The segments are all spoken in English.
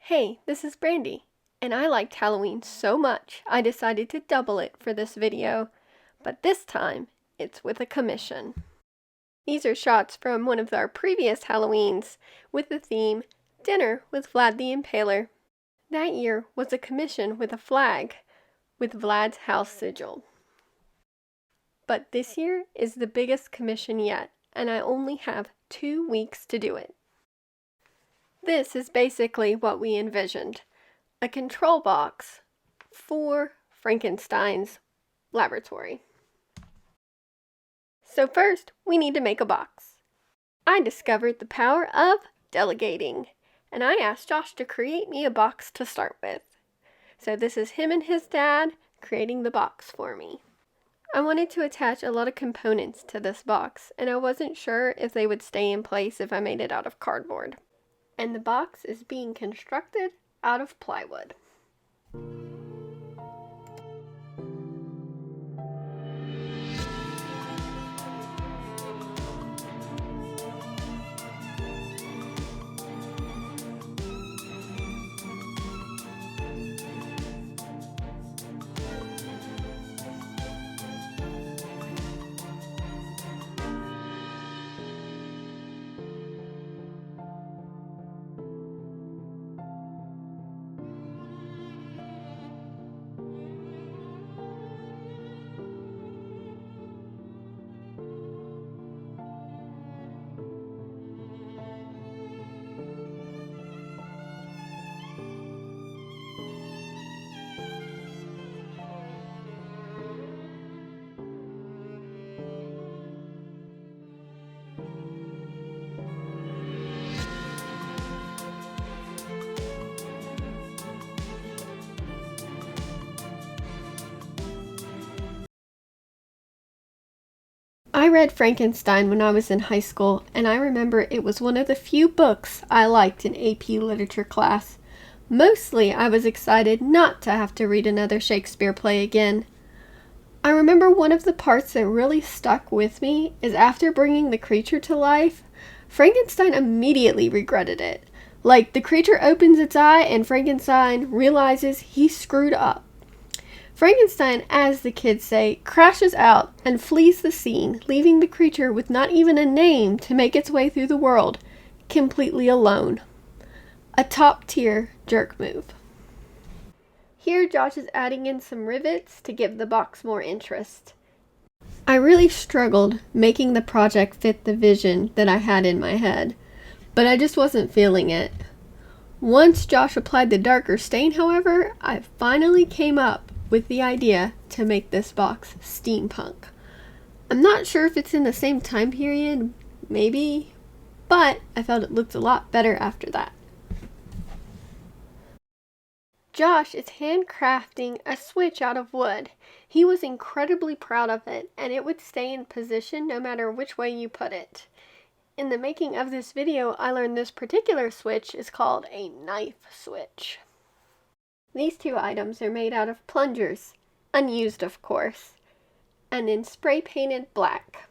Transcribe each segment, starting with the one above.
Hey, this is Brandy, and I liked Halloween so much I decided to double it for this video, but this time it's with a commission. These are shots from one of our previous Halloweens with the theme Dinner with Vlad the Impaler. That year was a commission with a flag with Vlad's house sigil. But this year is the biggest commission yet, and I only have 2 weeks to do it. This is basically what we envisioned. A control box for Frankenstein's laboratory. So first, we need to make a box. I discovered the power of delegating, and I asked Josh to create me a box to start with. So this is him and his dad creating the box for me. I wanted to attach a lot of components to this box, and I wasn't sure if they would stay in place if I made it out of cardboard. And the box is being constructed out of plywood. I read Frankenstein when I was in high school, and I remember it was one of the few books I liked in AP literature class. Mostly I was excited not to have to read another Shakespeare play again. I remember one of the parts that really stuck with me is after bringing the creature to life, Frankenstein immediately regretted it. Like, the creature opens its eye and Frankenstein realizes he screwed up. Frankenstein, as the kids say, crashes out and flees the scene, leaving the creature with not even a name to make its way through the world, completely alone. A top-tier jerk move. Here Josh is adding in some rivets to give the box more interest. I really struggled making the project fit the vision that I had in my head, but I just wasn't feeling it. Once Josh applied the darker stain, however, I finally came up with the idea to make this box steampunk. I'm not sure if it's in the same time period, maybe, but I felt it looked a lot better after that. Josh is handcrafting a switch out of wood. He was incredibly proud of it, and it would stay in position no matter which way you put it. In the making of this video, I learned this particular switch is called a knife switch. These 2 items are made out of Plungers, unused of course, and in spray painted black.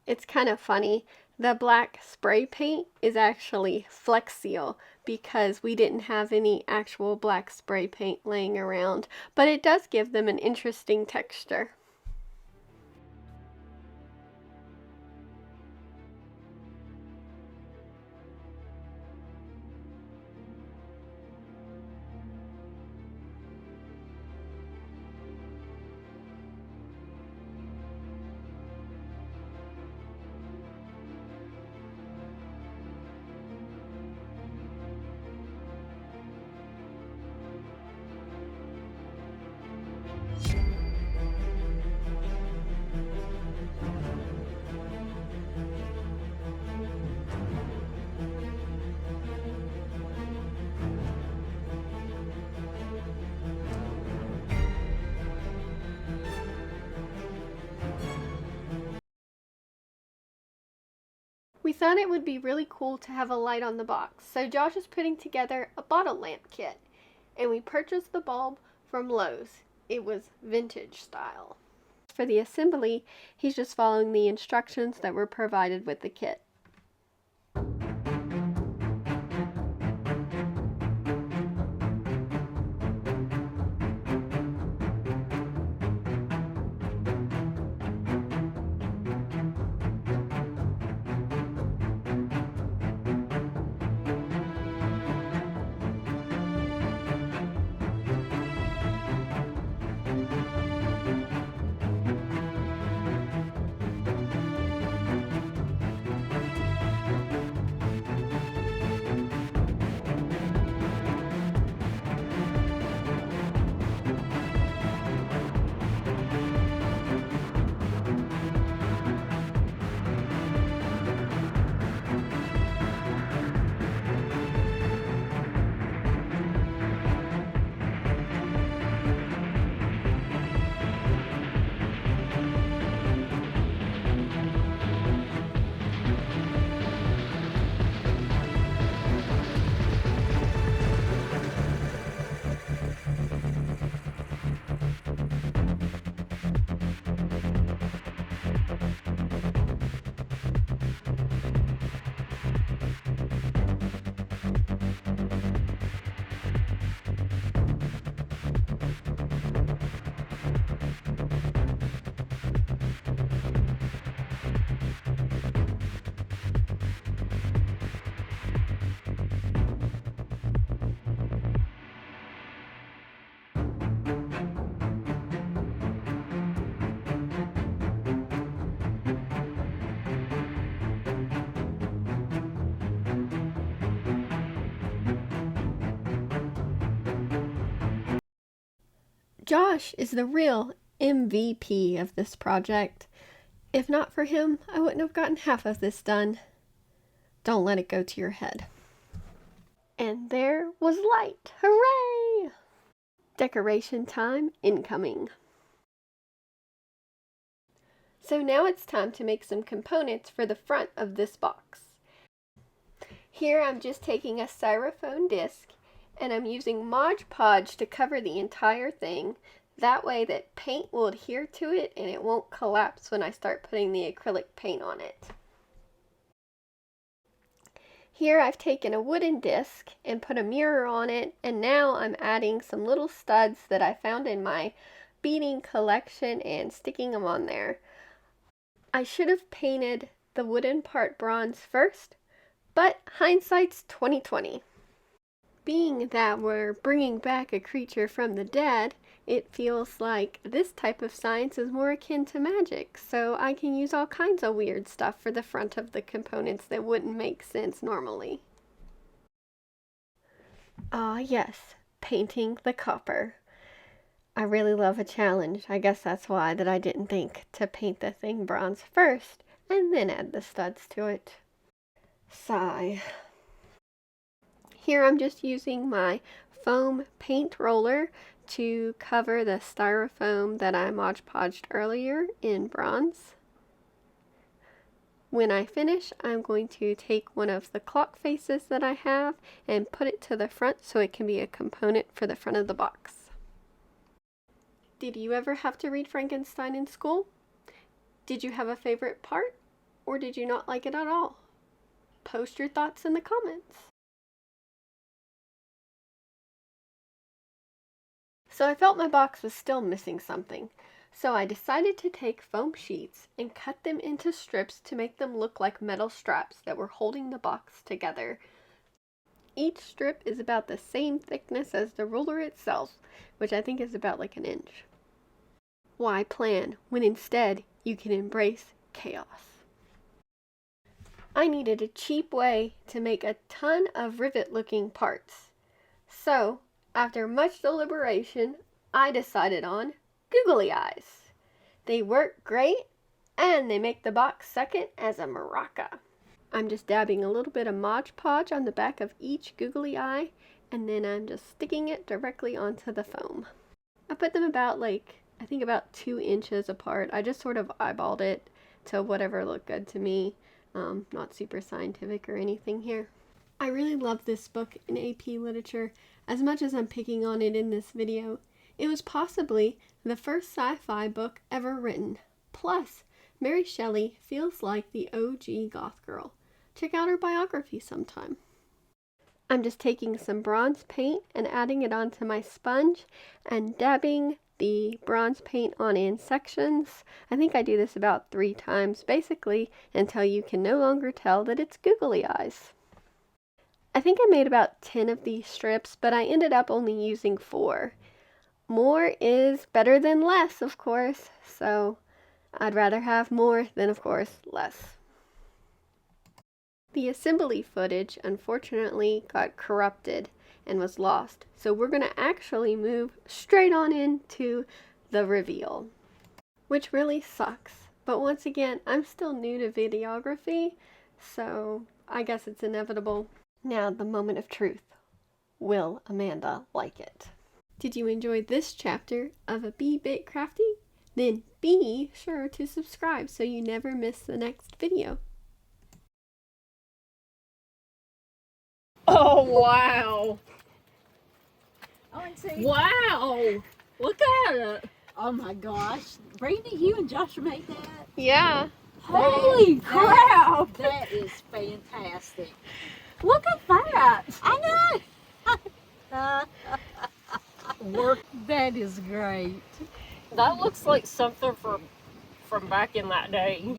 It's kind of funny, the black spray paint is actually Flex Seal because we didn't have any actual black spray paint laying around, but it does give them an interesting texture. We thought it would be really cool to have a light on the box, so Josh is putting together a bottle lamp kit, and we purchased the bulb from Lowe's. It was vintage style. For the assembly, he's just following the instructions that were provided with the kit. Josh is the real MVP of this project. If not for him, I wouldn't have gotten half of this done. Don't let it go to your head. And there was light. Hooray! Decoration time incoming. So now it's time to make some components for the front of this box. Here I'm just taking a styrofoam disc and I'm using Mod Podge to cover the entire thing. That way that paint will adhere to it and it won't collapse when I start putting the acrylic paint on it. Here I've taken a wooden disc and put a mirror on it, and now I'm adding some little studs that I found in my beading collection and sticking them on there. I should have painted the wooden part bronze first, but hindsight's 20/20. Being that we're bringing back a creature from the dead, it feels like this type of science is more akin to magic, so I can use all kinds of weird stuff for the front of the components that wouldn't make sense normally. Ah yes, painting the copper. I really love a challenge. I guess that's why that I didn't think to paint the thing bronze first and then add the studs to it. Sigh. Here I'm just using my foam paint roller to cover the styrofoam that I Mod Podged earlier in bronze. When I finish, I'm going to take one of the clock faces that I have and put it to the front so it can be a component for the front of the box. Did you ever have to read Frankenstein in school? Did you have a favorite part, or did you not like it at all? Post your thoughts in the comments. So I felt my box was still missing something, so I decided to take foam sheets and cut them into strips to make them look like metal straps that were holding the box together. Each strip is about the same thickness as the ruler itself, which I think is about like an inch. Why plan when instead you can embrace chaos? I needed a cheap way to make a ton of rivet-looking parts, so after much deliberation, I decided on googly eyes. They work great, and they make the box second as a maraca. I'm just dabbing a little bit of Mod Podge on the back of each googly eye, and then I'm just sticking it directly onto the foam. I put them about I think about 2 inches apart. I just sort of eyeballed it to whatever looked good to me. Not super scientific or anything here. I really love this book in AP Literature as much as I'm picking on it in this video. It was possibly the first sci-fi book ever written. Plus, Mary Shelley feels like the OG goth girl. Check out her biography sometime. I'm just taking some bronze paint and adding it onto my sponge and dabbing the bronze paint on in sections. I think I do this about 3 times, basically until you can no longer tell that it's googly eyes. I think I made about 10 of these strips, but I ended up only using 4. More is better than less, of course, so I'd rather have more than, of course, less. The assembly footage, unfortunately, got corrupted and was lost, so we're going to actually move straight on into the reveal, which really sucks. But once again, I'm still new to videography, so I guess it's inevitable. Now, the moment of truth. Will Amanda like it? Did you enjoy this chapter of A Bit Crafty? Then be sure to subscribe so you never miss the next video. Oh, wow. ONC. Wow. Look at it. Oh my gosh. Brandy, you and Josh made that? Yeah. Holy crap. That is fantastic. Look at that. I know. Work. That is great. That looks like something from back in that day.